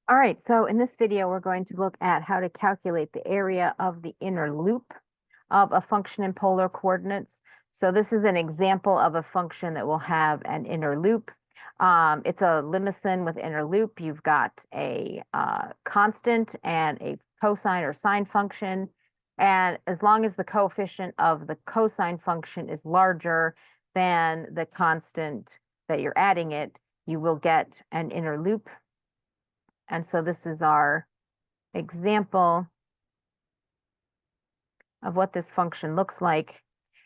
All right, so in this video, we're going to look at how to calculate the area of the inner loop of a function in polar coordinates. So this is an example of a function that will have an inner loop. It's a limacon with inner loop. You've got a constant and a cosine or sine function. And as long as the coefficient of the cosine function is larger than the constant that you're adding it, you will get an inner loop. And so this is our example of what this function looks like.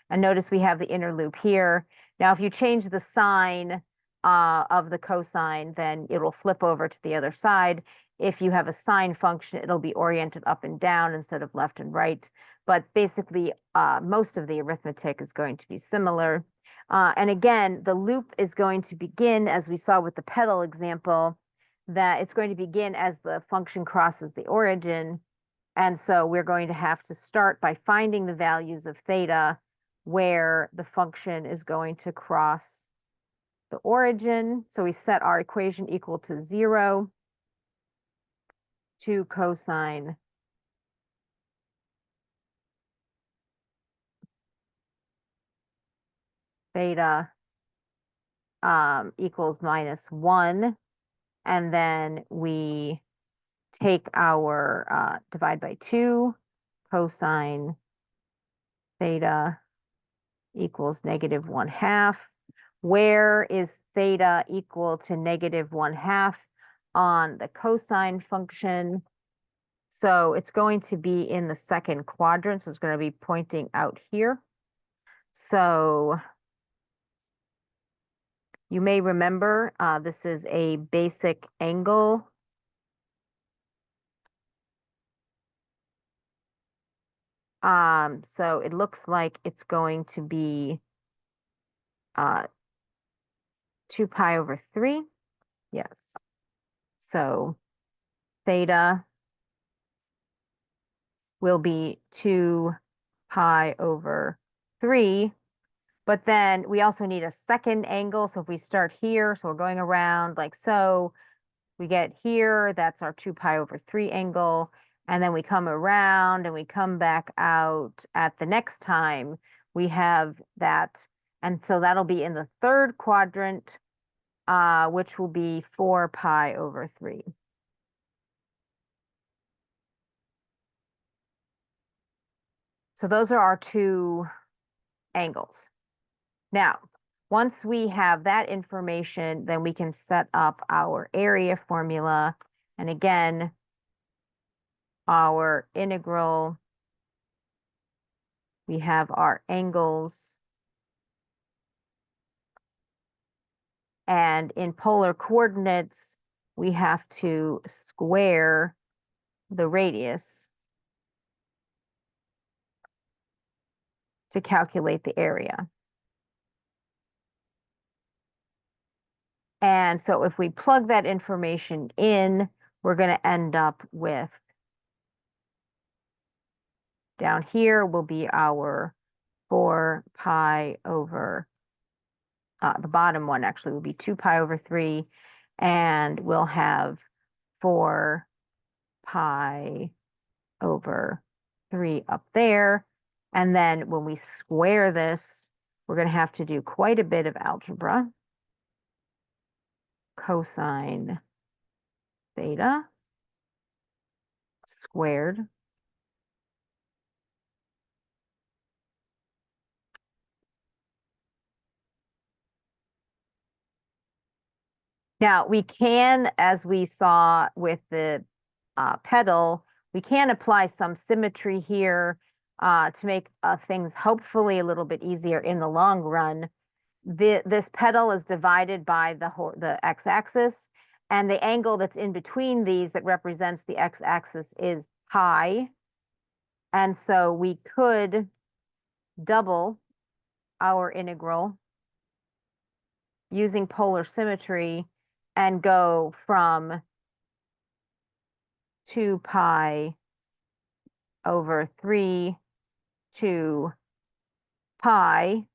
And notice we have the inner loop here. Now, if you change the sign of the cosine, then it will flip over to the other side. If you have a sine function, it'll be oriented up and down instead of left and right. But basically, most of the arithmetic is going to be similar. And again, the loop is going to begin, as we saw with the pedal example, that it's going to begin as the function crosses the origin. And so we're going to have to start by finding the values of theta where the function is going to cross the origin. So we set our equation equal to 0 to cosine theta equals -1. And then we take our divide by 2, cosine theta equals -1/2. Where is theta equal to -1/2 on the cosine function? So it's going to be in the second quadrant, so it's going to be pointing out here. So you may remember this is a basic angle. So it looks like it's going to be 2 pi over 3. Yes. So theta will be 2 pi over 3. But then we also need a second angle. So if we start here, so we're going around like so, we get here, that's our 2 pi over 3 angle. And then we come around and we come back out at the next time we have that. And so that'll be in the third quadrant, which will be 4 pi over 3. So those are our two angles. Now, once we have that information, then we can set up our area formula. And again, our integral, we have our angles. And in polar coordinates, we have to square the radius to calculate the area. And so if we plug that information in, we're going to end up with, down here will be our 4 pi over, the bottom one actually will be 2 pi over 3, and we'll have 4 pi over 3 up there. And then when we square this, we're going to have to do quite a bit of algebra. Cosine theta squared now we can, as we saw with the pedal, we can apply some symmetry here to make things hopefully a little bit easier in the long run. This pedal is divided by the x-axis, and the angle that's in between these that represents the x-axis is pi. And so we could double our integral using polar symmetry and go from 2 pi over 3 to pi,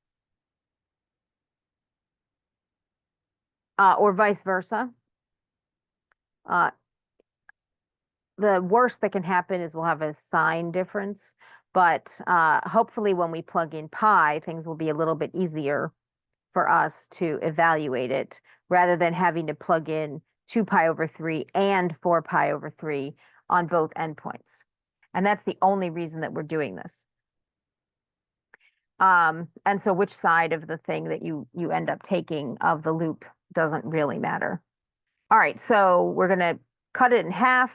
or vice versa. the worst that can happen is we'll have a sign difference, but hopefully when we plug in pi, things will be a little bit easier for us to evaluate it rather than having to plug in 2 pi over 3 and 4 pi over 3 on both endpoints. And that's the only reason that we're doing this. And so which side of the thing that you end up taking of the loop doesn't really matter. All right, so we're going to cut it in half,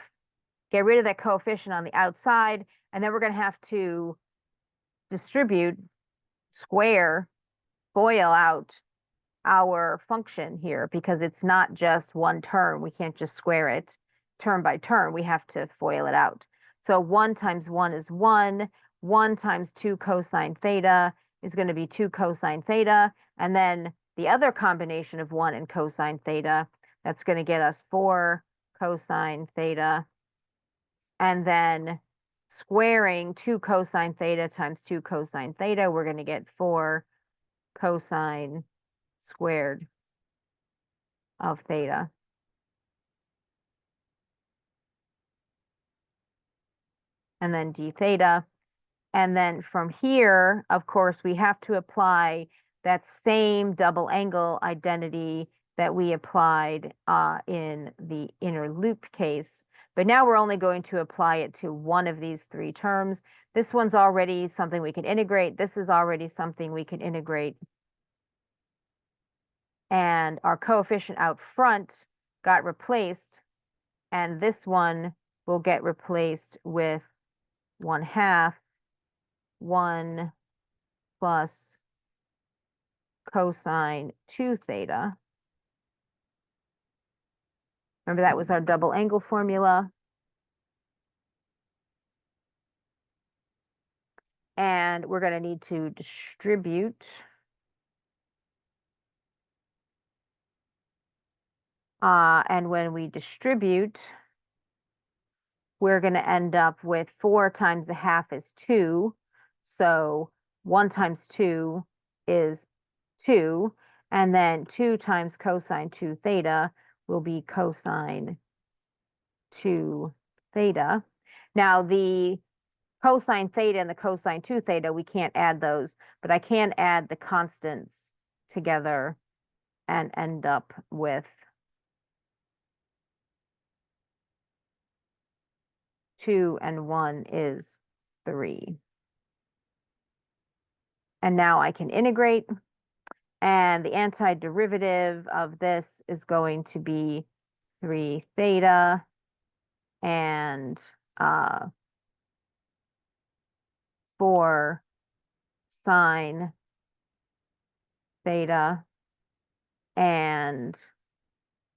get rid of that coefficient on the outside, and then we're going to have to distribute, square, FOIL out our function here because it's not just one term. We can't just square it term by term. We have to FOIL it out. So 1 times 1 is 1. 1 times 2 cosine theta is going to be 2 cosine theta. And then the other combination of 1 and cosine theta, that's going to get us 4 cosine theta. And then squaring 2 cosine theta times 2 cosine theta, we're going to get 4 cosine squared of theta. And then d theta. And then from here, of course, we have to apply that same double angle identity that we applied in the inner loop case. But now we're only going to apply it to one of these 3 terms. This one's already something we can integrate. This is already something we can integrate. And our coefficient out front got replaced. And this one will get replaced with 1/2 1 plus cosine 2 theta. Remember that was our double angle formula. And we're going to need to distribute. And when we distribute, we're going to end up with 4 times the half is 2. So 1 times 2 is 2. And then 2 times cosine 2 theta will be cosine 2 theta. Now the cosine theta and the cosine 2 theta, we can't add those, but I can add the constants together and end up with 2 and 1 is 3. And now I can integrate, and the antiderivative of this is going to be 3 theta and 4 sine theta. And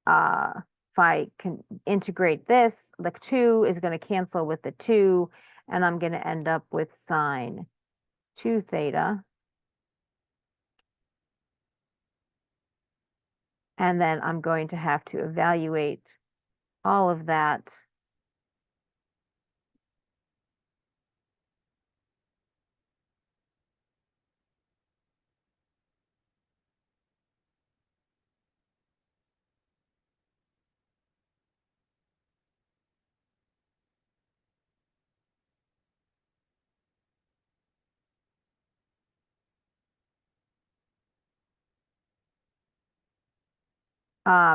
if I can integrate this, the 2 is going to cancel with the 2, and I'm going to end up with sine 2 theta. And then I'm going to have to evaluate all of that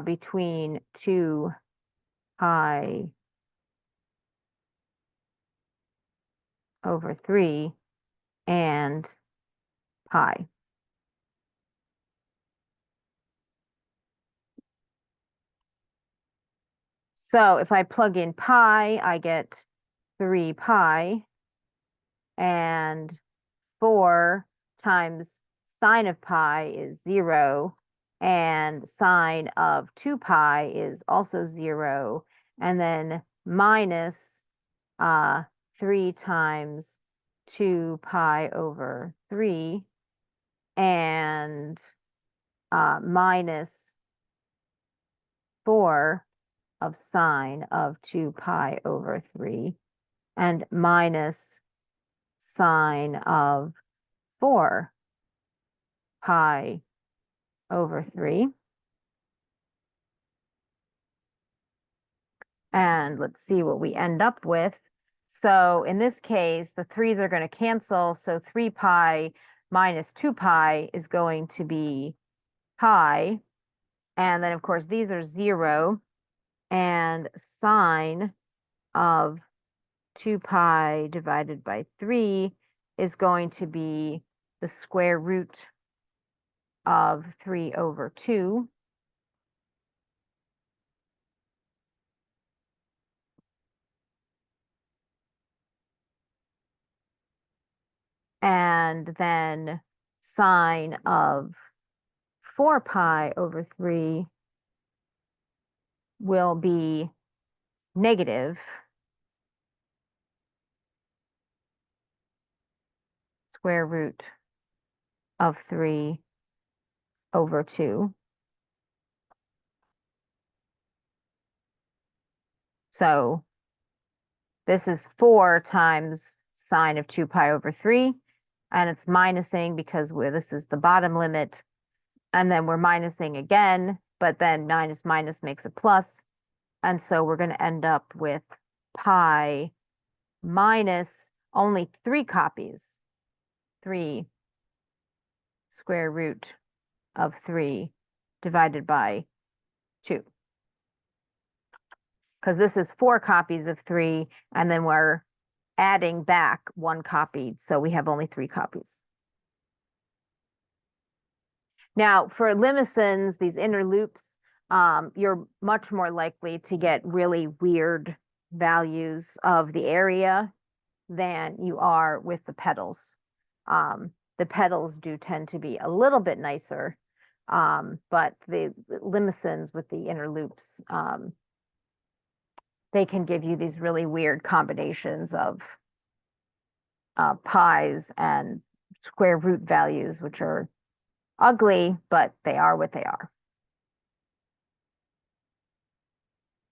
between 2 pi over 3 and pi. So if I plug in pi, I get 3 pi, and 4 times sine of pi is 0, and sine of 2 pi is also 0, and then minus 3 times 2 pi over 3, and minus 4 of sine of 2 pi over 3, and minus sine of 4 pi over 3. And let's see what we end up with. So in this case, the 3's are going to cancel. So 3 pi minus 2 pi is going to be pi. And then, of course, these are 0. And sine of 2 pi divided by 3 is going to be the square root of 3 over 2. And then sine of 4 pi over 3 will be negative square root of 3 over 2. So this is 4 times sine of 2 pi over 3, and it's minusing because this is the bottom limit, and then we're minusing again, but then minus minus makes a plus, and so we're going to end up with pi minus only 3 copies, 3 square root of 3 divided by 2. Because this is 4 copies of 3, and then we're adding back 1 copy, so we have only 3 copies. Now, for limacons, these inner loops, you're much more likely to get really weird values of the area than you are with the petals. The petals do tend to be a little bit nicer, but the limacons with the inner loops, they can give you these really weird combinations of pies and square root values, which are ugly, but they are what they are.